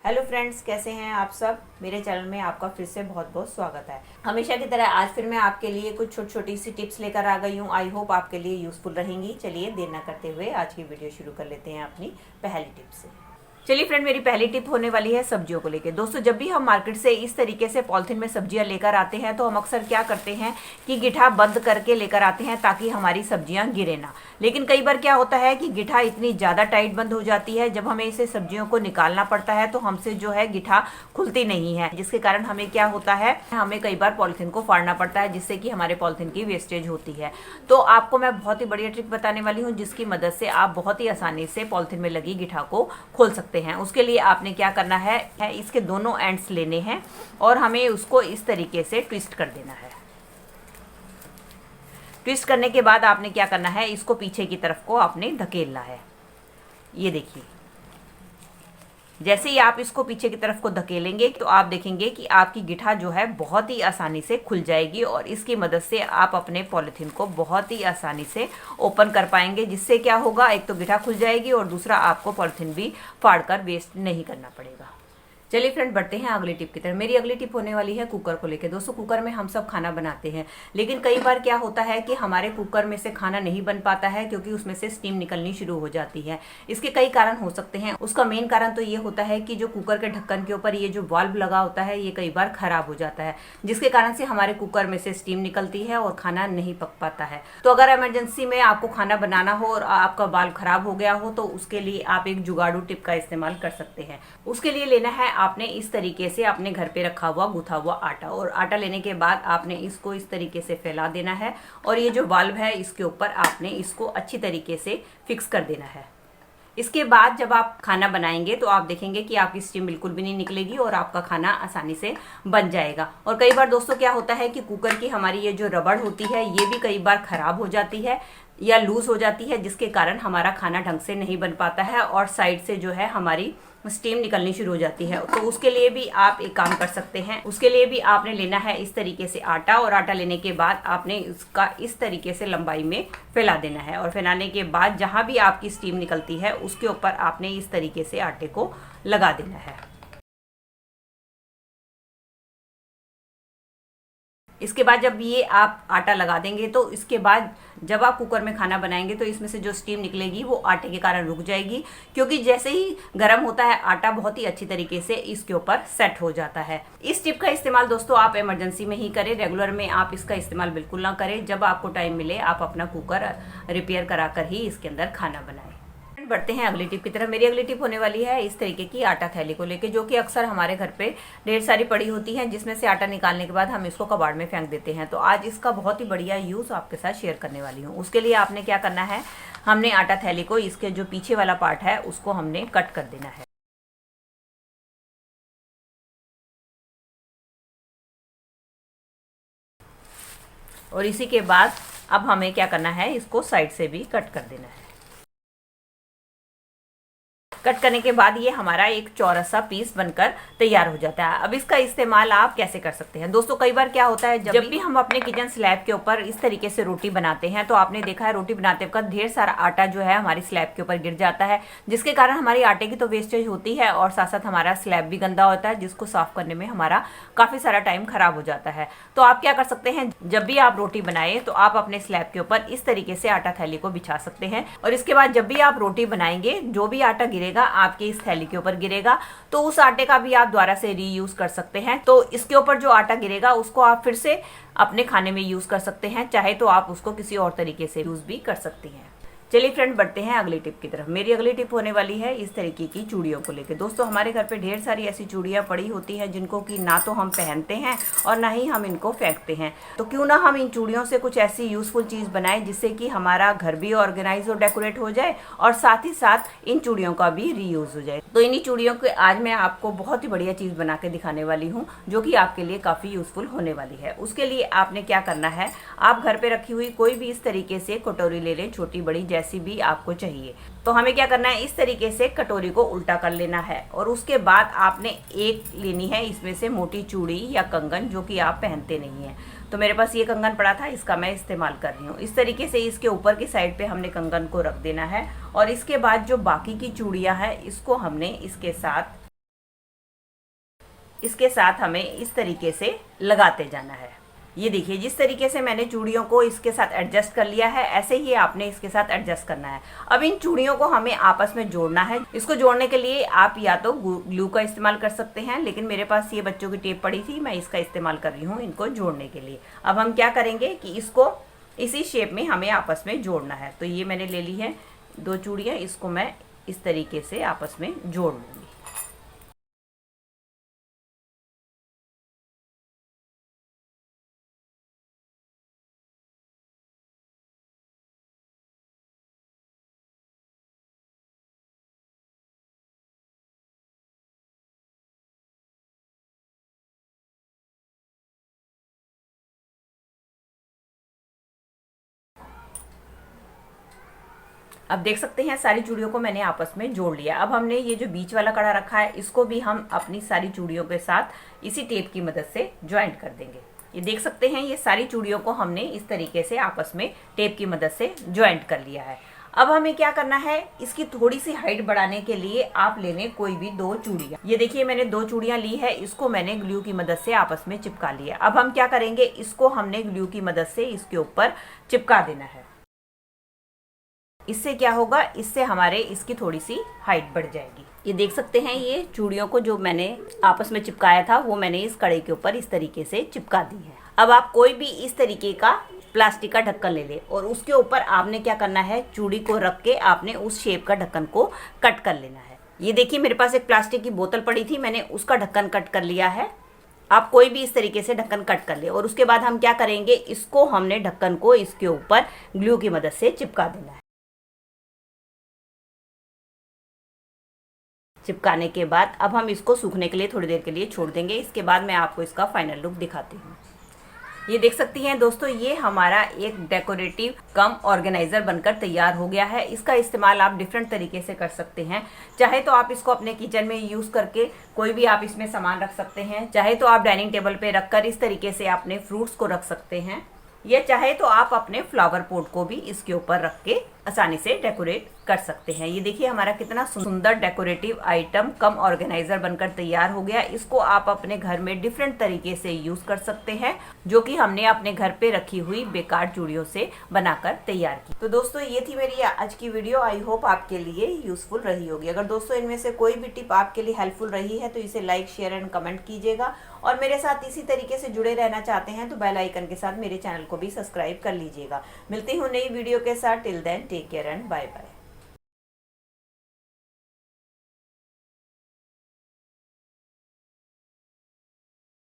Hello friends, कैसे हैं आप सब। मेरे चैनल में आपका फिर से बहुत बहुत स्वागत है। हमेशा की तरह आज फिर मैं आपके लिए कुछ छोटी सी टिप्स लेकर आ गई हूँ। आई होप आपके लिए यूजफुल रहेंगी। चलिए देर न करते हुए आज की वीडियो शुरू कर लेते हैं अपनी पहली टिप से। चलिए फ्रेंड, मेरी पहली टिप होने वाली है सब्जियों को लेकर। दोस्तों, जब भी हम मार्केट से इस तरीके से पॉलिथीन में सब्जियां लेकर आते हैं तो हम अक्सर क्या करते हैं कि गिठा बंद करके लेकर आते हैं ताकि हमारी सब्जियां गिरे ना। लेकिन कई बार क्या होता है कि गिठा इतनी ज़्यादा टाइट बंद हो जाती है, जब हमें इसे सब्जियों को निकालना पड़ता है तो हमसे जो है गिठा खुलती नहीं है, जिसके कारण हमें क्या होता है, हमें कई बार पॉलिथीन को फाड़ना पड़ता है, जिससे कि हमारे पॉलिथीन की वेस्टेज होती है। तो आपको मैं बहुत ही बढ़िया ट्रिक बताने वाली हूँ जिसकी मदद से आप बहुत ही आसानी से पॉलिथीन में लगी गिठा को खोल सकते हैं। उसके लिए आपने क्या करना है, इसके दोनों एंड्स लेने हैं और हमें उसको इस तरीके से ट्विस्ट कर देना है। ट्विस्ट करने के बाद आपने क्या करना है, इसको पीछे की तरफ को आपने धकेलना है। ये देखिए, जैसे ही आप इसको पीछे की तरफ को धकेलेंगे तो आप देखेंगे कि आपकी गिठा जो है बहुत ही आसानी से खुल जाएगी और इसकी मदद से आप अपने पॉलिथीन को बहुत ही आसानी से ओपन कर पाएंगे। जिससे क्या होगा, एक तो गिठा खुल जाएगी और दूसरा आपको पॉलिथीन भी फाड़कर वेस्ट नहीं करना पड़ेगा। चलिए फ्रेंड, बढ़ते हैं अगली टिप की तरफ। मेरी अगली टिप होने वाली है कुकर को लेकर। दोस्तों, कुकर में हम सब खाना बनाते हैं, लेकिन कई बार क्या होता है कि हमारे कुकर में से खाना नहीं बन पाता है क्योंकि उसमें से स्टीम निकलनी शुरू हो जाती है। इसके कई कारण हो सकते हैं। उसका मेन कारण तो ये होता है कि जो कुकर के ढक्कन के ऊपर ये जो वाल्व लगा होता है ये कई बार खराब हो जाता है, जिसके कारण से हमारे कुकर में से स्टीम निकलती है और खाना नहीं पक पाता है। तो अगर इमरजेंसी में आपको खाना बनाना हो और आपका वाल्व खराब हो गया हो तो उसके लिए आप एक जुगाड़ू टिप का इस्तेमाल कर सकते हैं। उसके लिए लेना है आपने इस तरीके से अपने घर पे रखा हुआ गूथा हुआ आटा, और आटा लेने के बाद आपने इसको इस तरीके से फैला देना है और ये जो वाल्व है इसके ऊपर आपने इसको अच्छी तरीके से फिक्स कर देना है। इसके बाद जब आप खाना बनाएंगे तो आप देखेंगे कि आपकी स्टीम बिल्कुल भी नहीं निकलेगी और आपका खाना आसानी से बन जाएगा। और कई बार दोस्तों क्या होता है कि कुकर की हमारी ये जो रबड़ होती है ये भी कई बार खराब हो जाती है या लूज हो जाती है, जिसके कारण हमारा खाना ढंग से नहीं बन पाता है और साइड से जो है हमारी स्टीम निकलनी शुरू हो जाती है। तो उसके लिए भी आप एक काम कर सकते हैं। उसके लिए भी आपने लेना है इस तरीके से आटा, और आटा लेने के बाद आपने इसका इस तरीके से लंबाई में फैला देना है और फैलाने के बाद जहां भी आपकी स्टीम निकलती है उसके ऊपर आपने इस तरीके से आटे को लगा देना है। इसके बाद जब ये आप आटा लगा देंगे तो इसके बाद जब आप कुकर में खाना बनाएंगे तो इसमें से जो स्टीम निकलेगी वो आटे के कारण रुक जाएगी, क्योंकि जैसे ही गर्म होता है आटा बहुत ही अच्छी तरीके से इसके ऊपर सेट हो जाता है। इस टिप का इस्तेमाल दोस्तों आप इमरजेंसी में ही करें, रेगुलर में आप इसका इस्तेमाल बिल्कुल ना करें। जब आपको टाइम मिले आप अपना कुकर रिपेयर कराकर ही इसके अंदर खाना बनाएं। बढ़ते हैं अगली टिप की तरफ। मेरी अगली टिप होने वाली है इस तरीके की आटा थैली को लेके, जो कि अक्सर हमारे घर पे ढेर सारी पड़ी होती है, जिसमें से आटा निकालने के बाद हम इसको कबाड़ में फेंक देते हैं। तो आज इसका बहुत ही बढ़िया यूज आपके साथ शेयर करने वाली हूँ। उसके लिए आपने क्या करना है, हमने आटा थैली को इसके जो पीछे वाला पार्ट है उसको हमने कट कर देना है। और इसी के बाद अब हमें क्या करना है, इसको साइड से भी कट कर देना है। कट करने के बाद ये हमारा एक चौरस सा पीस बनकर तैयार हो जाता है। अब इसका इस्तेमाल आप कैसे कर सकते हैं दोस्तों, कई बार क्या होता है जब भी हम अपने किचन स्लैब के ऊपर इस तरीके से रोटी बनाते हैं तो आपने देखा है रोटी बनाते वक्त ढेर सारा आटा जो है हमारी स्लैब के ऊपर गिर जाता है, जिसके कारण हमारी आटे की तो वेस्टेज होती है और साथ साथ हमारा स्लैब भी गंदा होता है, जिसको साफ करने में हमारा काफी सारा टाइम खराब हो जाता है। तो आप क्या कर सकते हैं, जब भी आप रोटी बनाए तो आप अपने स्लैब के ऊपर इस तरीके से आटा थैली को बिछा सकते हैं और इसके बाद जब भी आप रोटी बनाएंगे जो भी आटा गिरेगा आपके इस थैली के ऊपर गिरेगा तो उस आटे का भी आप दोबारा से रीयूज कर सकते हैं। तो इसके ऊपर जो आटा गिरेगा उसको आप फिर से अपने खाने में यूज कर सकते हैं, चाहे तो आप उसको किसी और तरीके से यूज भी कर सकती हैं। चलिए फ्रेंड, बढ़ते हैं अगली टिप की तरफ। मेरी अगली टिप होने वाली है इस तरीके की चूड़ियों को लेकर। दोस्तों, हमारे घर पे ढेर सारी ऐसी चूड़ियां पड़ी होती हैं जिनको कि ना तो हम पहनते हैं और ना ही हम इनको फेंकते हैं। तो क्यों ना हम इन चूड़ियों से कुछ ऐसी यूजफुल चीज बनाएं जिससे कि हमारा घर भी ऑर्गेनाइज और डेकोरेट हो जाए और साथ ही साथ इन चूड़ियों का भी रीयूज हो जाए। तो इन्हीं चूड़ियों के आज मैं आपको बहुत ही बढ़िया चीज बना के दिखाने वाली हूँ जो कि आपके लिए काफी यूजफुल होने वाली है। उसके लिए आपने क्या करना है, आप घर पे रखी हुई कोई भी इस तरीके से कटोरी ले लें, छोटी बड़ी जैसी भी आपको चाहिए। तो हमें क्या करना है, इस तरीके से कटोरी को उल्टा कर लेना है और उसके बाद आपने एक लेनी है इसमें से मोटी चूड़ी या कंगन जो कि आप पहनते नहीं है। तो मेरे पास ये कंगन पड़ा था, इसका मैं इस्तेमाल कर रही हूँ। इस तरीके से इसके ऊपर की साइड पे हमने कंगन को रख देना है और इसके बाद जो बाकी की चूड़ियां हैं इसको हमने इसके साथ इसके साथ हमें इस तरीके से लगाते जाना है। ये देखिए, जिस तरीके से मैंने चूड़ियों को इसके साथ एडजस्ट कर लिया है, ऐसे ही आपने इसके साथ एडजस्ट करना है। अब इन चूड़ियों को हमें आपस में जोड़ना है। इसको जोड़ने के लिए आप या तो ग्लू का इस्तेमाल कर सकते हैं, लेकिन मेरे पास ये बच्चों की टेप पड़ी थी, मैं इसका इस्तेमाल कर रही हूँ इनको जोड़ने के लिए। अब हम क्या करेंगे कि इसको इसी शेप में हमें आपस में जोड़ना है। तो ये मैंने ले ली है 2 चूड़ियाँ, इसको मैं इस तरीके से आपस में जोड़ लूँगी। अब देख सकते हैं सारी चूड़ियों को मैंने आपस में जोड़ लिया। अब हमने ये जो बीच वाला कड़ा रखा है, इसको भी हम अपनी सारी चूड़ियों के साथ इसी टेप की मदद से ज्वाइंट कर देंगे। ये देख सकते हैं, ये सारी चूड़ियों को हमने इस तरीके से आपस में टेप की मदद से ज्वाइंट कर लिया है। अब हमें क्या करना है, इसकी थोड़ी सी हाइट बढ़ाने के लिए आप ले लें कोई भी 2 चूड़ियाँ। ये देखिए, मैंने 2 चूड़ियाँ ली है, इसको मैंने ग्लू की मदद से आपस में चिपका लिया। अब हम क्या करेंगे, इसको हमने ग्लू की मदद से इसके ऊपर चिपका देना है। इससे क्या होगा, इससे हमारे इसकी थोड़ी सी हाइट बढ़ जाएगी। ये देख सकते हैं, ये चूड़ियों को जो मैंने आपस में चिपकाया था वो मैंने इस कड़े के ऊपर इस तरीके से चिपका दी है। अब आप कोई भी इस तरीके का प्लास्टिक का ढक्कन ले ले और उसके ऊपर आपने क्या करना है, चूड़ी को रख के आपने उस शेप का ढक्कन को कट कर लेना है। ये देखिए, मेरे पास एक प्लास्टिक की बोतल पड़ी थी, मैंने उसका ढक्कन कट कर लिया है। आप कोई भी इस तरीके से ढक्कन कट कर ले और उसके बाद हम क्या करेंगे, इसको हमने ढक्कन को इसके ऊपर ग्लू की मदद से चिपका देना है। चिपकाने के बाद अब हम इसको सूखने के लिए थोड़ी देर के लिए छोड़ देंगे। इसके बाद मैं आपको इसका फाइनल लुक दिखाती हूँ। ये देख सकती हैं दोस्तों, ये हमारा एक डेकोरेटिव कम ऑर्गेनाइजर बनकर तैयार हो गया है। इसका इस्तेमाल आप डिफरेंट तरीके से कर सकते हैं। चाहे तो आप इसको अपने किचन में यूज करके कोई भी आप इसमें सामान रख सकते हैं, चाहे तो आप डाइनिंग टेबल पे रखकर इस तरीके से अपने फ्रूट्स को रख सकते हैं, या चाहे तो आप अपने फ्लावर पॉट को भी इसके ऊपर रख के आसानी से डेकोरेट कर सकते हैं। ये देखिए, हमारा कितना सुंदर डेकोरेटिव आइटम कम ऑर्गेनाइजर बनकर तैयार हो गया। इसको आप अपने घर में डिफरेंट तरीके से यूज कर सकते हैं, जो कि हमने अपने घर पे रखी हुई बेकार चूड़ियों से बनाकर तैयार की। तो दोस्तों, ये थी मेरी आज की वीडियो। आई होप आपके लिए यूजफुल रही होगी। अगर दोस्तों इनमें से कोई भी टिप आपके लिए हेल्पफुल रही है तो इसे लाइक, शेयर एंड कमेंट कीजिएगा। और मेरे साथ इसी तरीके से जुड़े रहना चाहते हैं तो बेल आइकन के साथ मेरे चैनल को भी सब्सक्राइब कर लीजिएगा। मिलती हूँ नई वीडियो के साथ। Till then take care and bye bye.